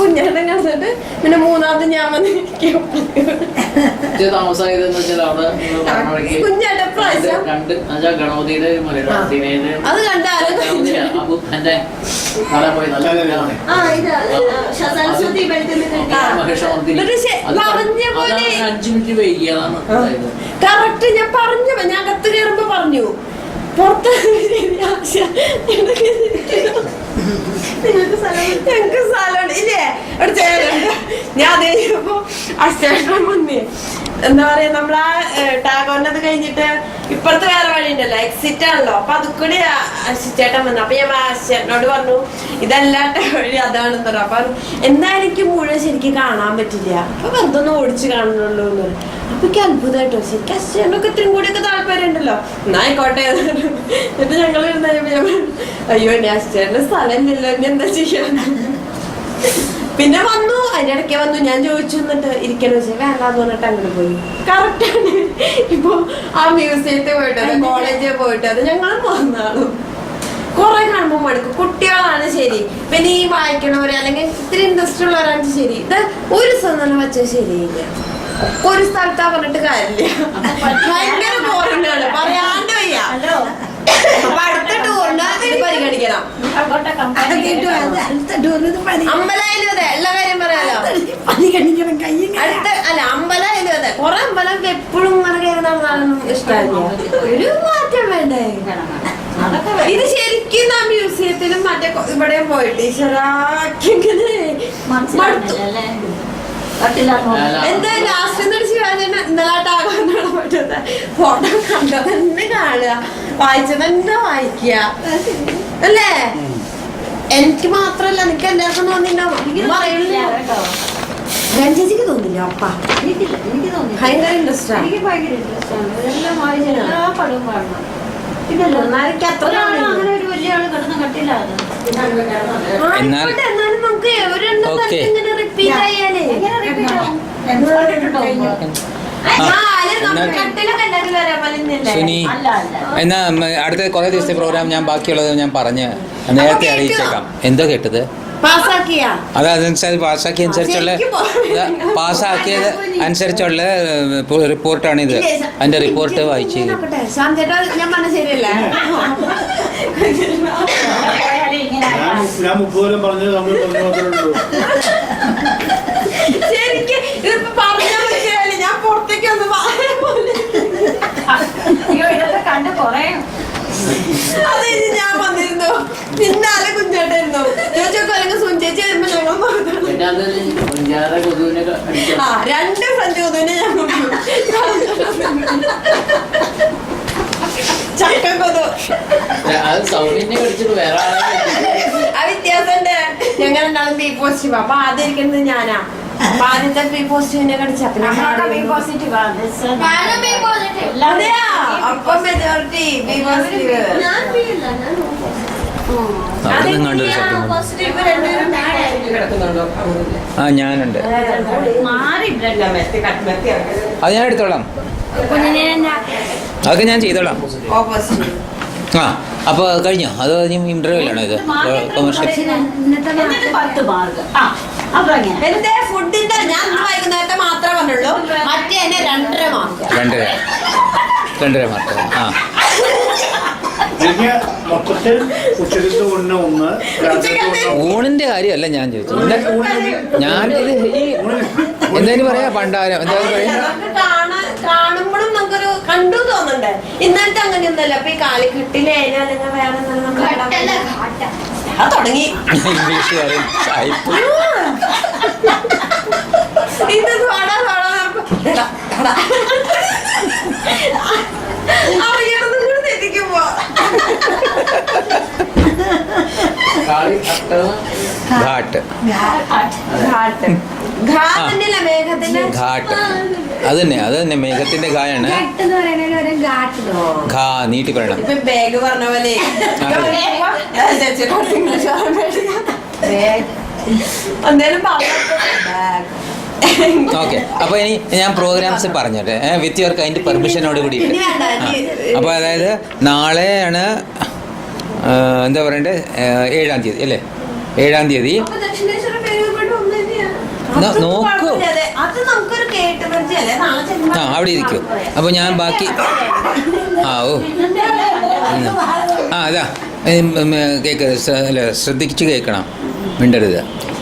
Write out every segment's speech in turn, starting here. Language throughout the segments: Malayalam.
കുഞ്ഞേട്ടൻ കണ്ടിട്ട് പിന്നെ മൂന്നാമത് ഞാൻ വന്ന് കുഞ്ഞേട്ടൻ പ്രാവശ്യം അത് കണ്ടാലും കറക്റ്റ് ഞാൻ പറഞ്ഞു, ഞാൻ കത്ത് കയറുമ്പോ പറഞ്ഞു പുറത്ത് ഞങ്ങക്ക് സ്ഥലമുണ്ട് ഇല്ലേ ഒരു ചേരുണ്ട്. ഞാൻ അതേ അക്ഷേത്രം വന്നേ എന്താ പറയാ നമ്മളാ ടാഗോറിനത് കഴിഞ്ഞിട്ട് ഇപ്പുറത്തെ വേറെ വഴി ഉണ്ടല്ലോ, എക്സിറ്റ് ആണല്ലോ. അപ്പൊ അത് കൂടി ചേട്ടൻ വന്നു. അപ്പൊ ഞാൻ ചേട്ടനോട് പറഞ്ഞു ഇതല്ലാത്ത വഴി അതാണെന്ന് പറഞ്ഞു. അപ്പൊ എന്നാ എനിക്ക് മുഴുവൻ ശരിക്കും കാണാൻ പറ്റില്ല, അപ്പൊ വെറുതെ ഒന്ന് ഓടിച്ച് കാണുന്നുള്ളൂ എന്ന് പറഞ്ഞു. അപ്പൊ എനിക്ക് അത്ഭുതമായിട്ടോ, ശരിക്കും അച്ഛനൊക്കെ ഇത്രയും കൂടിയൊക്കെ താല്പര്യം ഉണ്ടല്ലോ, എന്നാ ആയിക്കോട്ടെ. എന്നിട്ട് ഞങ്ങൾ അയ്യോ എന്നെ അച്ഛന്റെ സ്ഥലം ഇല്ലല്ലോ, എന്നെ എന്താ ചെയ്യാൻ. പിന്നെ വന്നു, അതിന്റെ ഇടയ്ക്ക് വന്നു. ഞാൻ ചോദിച്ചു എന്നിട്ട് ഇരിക്കണ വെച്ചാൽ വേണ്ടാന്ന് പറഞ്ഞിട്ട് അങ്ങനെ പോയി. കറക്റ്റാണ്. ഇപ്പൊ ആ മ്യൂസിയത്തിൽ പോയിട്ട് അത് കോളേജിൽ പോയിട്ട് അത് ഞങ്ങൾ വന്നാളും കുറെ കാണുമ്പോൾ മടുക്കും. കുട്ടികളാണ് ശരി, പിന്നെ ഈ വായിക്കണവര് അല്ലെങ്കിൽ ഇത്തിരി ഇൻട്രസ്റ്റ് ഉള്ളവരാണ് ശരി. ഇത് ഒരു സ്വന്തം വെച്ചാൽ ശരിയില്ല, ഒരു സ്ഥലത്താ പറഞ്ഞിട്ട് കാര്യമില്ല. ഭയങ്കര ബോറിംഗ് ആണ്, പറയാണ്ട് വയ്യ. അപ്പൊ അടുത്ത ടൂറിന് ഇത് പരിഗണിക്കണം. അമ്പലായാലും അതെ, എല്ലാ കാര്യം പറയാലോ. അടുത്ത അല്ല അമ്പലായാലും അതെ, കൊറേ അമ്പലം എപ്പോഴും ഇങ്ങനെ കയറി നടന്നാലൊന്നും ഇഷ്ടമല്ല, ഒരു മാറ്റം വേണ്ടേ. ഇത് ശരിക്കും ആ മ്യൂസിയത്തിലും മറ്റേ ഇവിടെയും പോയിട്ട് ഈശ്വരാക്കിങ്ങനെ എന്താ ലാസ്റ്റ് ഇന്നലാട്ടാകാനാണ് പറ്റുന്നത്. ഫോട്ടോ കണ്ടത് തന്നെ കാണുക, വായിച്ചത് തന്നെ വായിക്കുക അല്ലേ. എനിക്ക് മാത്രല്ല, എനിക്ക് എല്ലാവർക്കും തോന്നിണ്ടാവും. രഞ്ജിക്ക് തോന്നില്ല അപ്പ ഭയങ്കര ഇൻട്രസ്റ്റ് ആണ്. എന്നാലും നമുക്ക് ഇങ്ങനെ റിപ്പീറ്റ് ചെയ്യാനേ. സുനി, എന്നാ അടുത്ത കുറെ ദിവസത്തെ പ്രോഗ്രാം ഞാൻ ബാക്കിയുള്ളത് ഞാൻ പറഞ്ഞ് നേരത്തെ അറിയിച്ചേക്കാം. എന്തോ കേട്ടത് അതനുസരിച്ച് പാസ്സാക്കിയത് അനുസരിച്ചുള്ള റിപ്പോർട്ടാണിത്. അതിന്റെ റിപ്പോർട്ട് വായിച്ചു. അതെ ഞാൻ വന്നിരുന്നു, പിന്നാലെ കുഞ്ഞാട്ടായിരുന്നു. ചോദിച്ചോക്കെ അല്ലെങ്കിൽ സുഞ്ചേച്ചി വരുമ്പോ ഞങ്ങൾ രണ്ട് ഫ്രണ്ട് കൊതുവിനെ ഞങ്ങൾ ചക്ക കൊതു. ആ വ്യത്യാസമുണ്ട്. ഞങ്ങൾ രണ്ടാളും ബി പോസിറ്റീവ്. അപ്പൊ ആദ്യം ഇരിക്കുന്നത് ഞാനാ. ആദ്യത്തെ ബി പോസിറ്റീവിനെ കടിച്ചു. അപ്പൊ മെജോറിറ്റി ബി പോസിറ്റീവ്. ആ ഞാനുണ്ട്, അത് ഞാൻ എടുത്തോളാം, അതൊക്കെ ഞാൻ ചെയ്തോളാം. ആ അപ്പൊ കഴിഞ്ഞോ? അത് ഇന്റർവ്യൂലാണോ ഇത്? കൊമേഴ്ഷ്യൽ എന്റെ ഫുഡിന്റെ ഞാൻ വൈകുന്നേരത്തെ മാത്രമേ പറഞ്ഞുള്ളൂ, മറ്റേ 2.5 മാർക്ക്. 2.5 മാർക്ക്. ആ ഊണിന്റെ കാര്യമല്ല ഞാൻ ചോദിച്ചത്. ഞാൻ എന്തായാലും പറയാ പണ്ടാരം എന്തായാലും പറയാ കാണുമ്പോഴും നമുക്കൊരു കണ്ടു തോന്നണ്ടേ. ഇന്നത്തെ അങ്ങനെയൊന്നല്ല. അപ്പൊ ഈ കാലി കിട്ടില്ലേ അല്ലെങ്കിൽ വേറെ തുടങ്ങി ഇംഗ്ലീഷുകാരൻ ഇത് അറിയണമെന്നും കൂടെ തെറ്റിക്കുമ്പോ ഘാട്ട് അത് തന്നെ മേഘത്തിന്റെ ഘായാണ്. ഘാ നീട്ടി പറയണം. ബാഗ് പറഞ്ഞ പോലെ ഓക്കെ. അപ്പൊ ഇനി ഞാൻ പ്രോഗ്രാംസ് പറഞ്ഞോട്ടെ വിത്ത് യുവർ കൈൻഡ് പെർമിഷനോട് കൂടി. അപ്പൊ അതായത് നാളെയാണ് എന്താ പറയണ്ടേ, 7-ാം തീയതി അല്ലേ? 7-ാം തീയതി നോക്കൂ. അത് നമുക്കൊരു കേട്ട് പരിചയല്ലേ, നാളെ ചെല്ലുമ്പോ അവിടെ ഇരിക്കും. അപ്പോൾ ഞാൻ ബാക്കി അതാ കേക്ക് അല്ല, ശ്രദ്ധിച്ച് കേൾക്കണം, മിണ്ടരുത്.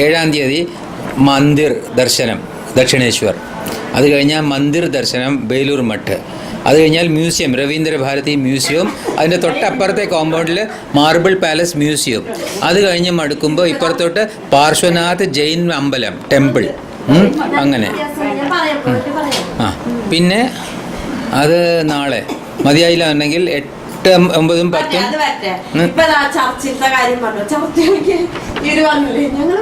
7-ാം തീയതി മന്ദിർ ദർശനം ദക്ഷിണേശ്വർ, അത് കഴിഞ്ഞാൽ മന്ദിർ ദർശനം ബേലൂർ മഠ്, അത് കഴിഞ്ഞാൽ മ്യൂസിയം രവീന്ദ്ര ഭാരതി മ്യൂസിയം, അതിൻ്റെ തൊട്ടപ്പുറത്തെ കോമ്പൗണ്ടിൽ മാർബിൾ പാലസ് മ്യൂസിയം, അത് കഴിഞ്ഞ് മടുക്കുമ്പോൾ ഇപ്പുറത്തോട്ട് പാർശ്വനാഥ് ജൈൻ അമ്പലം ടെമ്പിൾ. അങ്ങനെ പിന്നെ അത് നാളെ മതിയായില്ല എന്നുണ്ടെങ്കിൽ 8, 9, 10 ചർച്ചിലത്തെ കാര്യം പറഞ്ഞു. ചർച്ചയിലേക്ക് ഇവര് വന്നില്ലേ, ഞങ്ങള്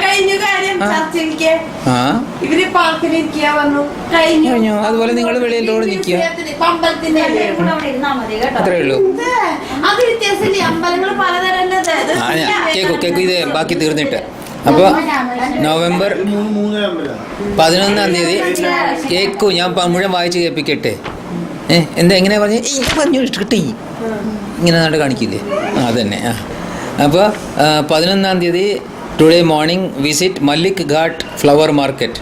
കഴിഞ്ഞ കാര്യം ചർച്ചയിലേക്ക് ഇവര് പാർക്കിലിരിക്കുക വന്നു കഴിഞ്ഞു. അതുപോലെ നിങ്ങൾ വെളിയിൽ റോഡ് നിൽക്കുക, അമ്പലത്തിന്റെ അത്രേ ഉള്ളൂ. അത് വ്യത്യാസമില്ലേ, അമ്പലങ്ങൾ പലതരം. കേക്കു ഇത് ബാക്കി തീർന്നിട്ട്. അപ്പോൾ നവംബർ 11-ാം തീയതി കേക്കു ഞാൻ മുഴുവൻ വായിച്ച് കേൾപ്പിക്കട്ടെ. എന്താ എങ്ങനെ പറഞ്ഞു കിട്ടി ഇങ്ങനെ നാട് കാണിക്കില്ലേ? അതന്നെ. അപ്പോൾ 11-ാം തീയതി today morning visit Mallik ghat flower market,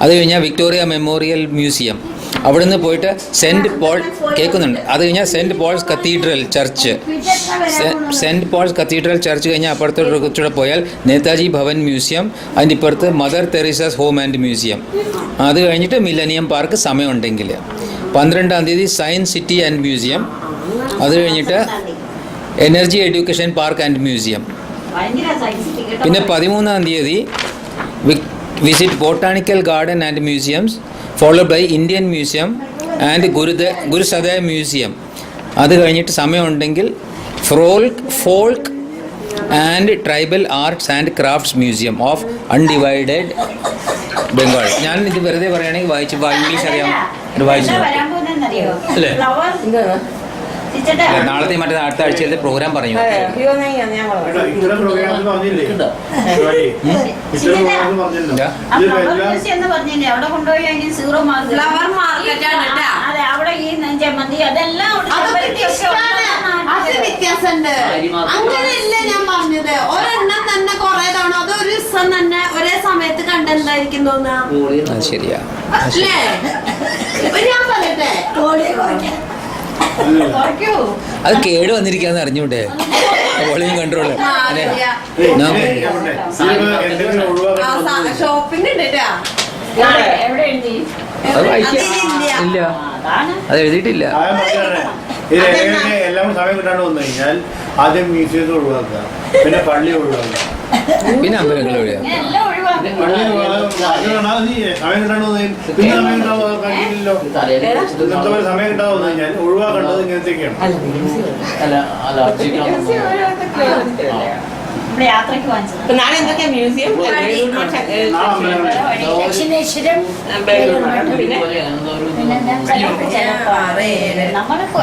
അത് കഴിഞ്ഞാൽ വിക്ടോറിയ മെമ്മോറിയൽ മ്യൂസിയം, അവിടെ നിന്ന് പോയിട്ട് സെൻറ്റ് പോൾ കേൾക്കുന്നുണ്ട്. അത് കഴിഞ്ഞാൽ Saint Paul's Cathedral church, Saint Paul's Cathedral church കഴിഞ്ഞാൽ അപ്പുറത്തോട്ട് കുറച്ചുകൂടെ പോയാൽ നേതാജി ഭവൻ മ്യൂസിയം, അതിൻ്റെ ഇപ്പുറത്ത് Mother Teresa's home and museum, അത് കഴിഞ്ഞിട്ട് മില്ലനിയം പാർക്ക് സമയമുണ്ടെങ്കിൽ. 12-ാം തീയതി സയൻസ് സിറ്റി ആൻഡ് മ്യൂസിയം, അത് കഴിഞ്ഞിട്ട് energy education park and museum. പിന്നെ 13-ാം തീയതി visit botanical garden and museums, followed by Indian museum and Gurusaday museum. അത് കഴിഞ്ഞിട്ട് സമയമുണ്ടെങ്കിൽ folk and tribal arts and crafts museum of undivided Bengal. ഞാൻ ഇത് വെറുതെ പറയുകയാണെങ്കിൽ ഇംഗ്ലീഷ് അറിയാം, വായിച്ചു അല്ലേ? നാളത്തെ മറ്റേ അടുത്ത ആഴ്ചയിലത്തെ പ്രോഗ്രാം പറഞ്ഞു. വ്യത്യാസമുണ്ട്, അങ്ങനെയല്ല ഞാൻ പറഞ്ഞത്. ഒരെണ്ണം തന്നെ കുറെ തവണ അത് ഒരു ദിവസം തന്നെ ഒരേ സമയത്ത് കണ്ടെന്തായിരിക്കും തോന്നുക. ശരിയാ, അല്ലേ? ഞാൻ പറയട്ടെ, അത് കേട് വന്നിരിക്കാന്ന് അറിഞ്ഞൂടെ? വോളിയം കൺട്രോൾ ഷോപ്പിംഗ് ഇല്ല, അത് എഴുതിയിട്ടില്ല. എല്ലാം സമയം കിട്ടാണ്ട് വന്നു കഴിഞ്ഞാൽ ആദ്യം മ്യൂസിയത്തിൽ ഒഴിവാക്കുക, പിന്നെ പള്ളി ഒഴിവാക്കുക, പിന്നെ അമ്പലങ്ങൾ ഒഴിവാക്കുക. സമയം കിട്ടാണ്ട് വന്നു പിന്നെ സമയം കിട്ടാതില്ലോ. സമയം കിട്ടാതെ വന്നു കഴിഞ്ഞാൽ ഒഴിവാക്കേണ്ടത് ഇങ്ങനത്തെയൊക്കെയാണ്. നാളെ എന്തൊക്കെയാ museum,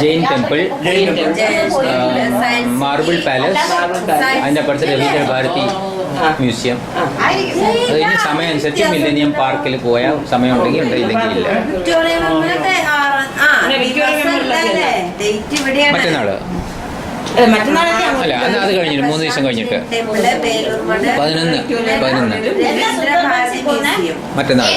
Jain temple, marble palace, അതിൻ്റെ അപ്പുറത്ത് രവീന്ദ്ര ഭാരതി മ്യൂസിയം. അത് കഴിഞ്ഞ് സമയം അനുസരിച്ച് മില്ലനിയം പാർക്കിൽ പോയാൽ സമയം ഉണ്ടെങ്കിൽ ഉണ്ട്, ഇല്ലെങ്കിൽ ഇല്ല. മറ്റന്നാള് അല്ല, അത് കഴിഞ്ഞിട്ട് 3 ദിവസം കഴിഞ്ഞിട്ട് 11 മറ്റന്നാൾ.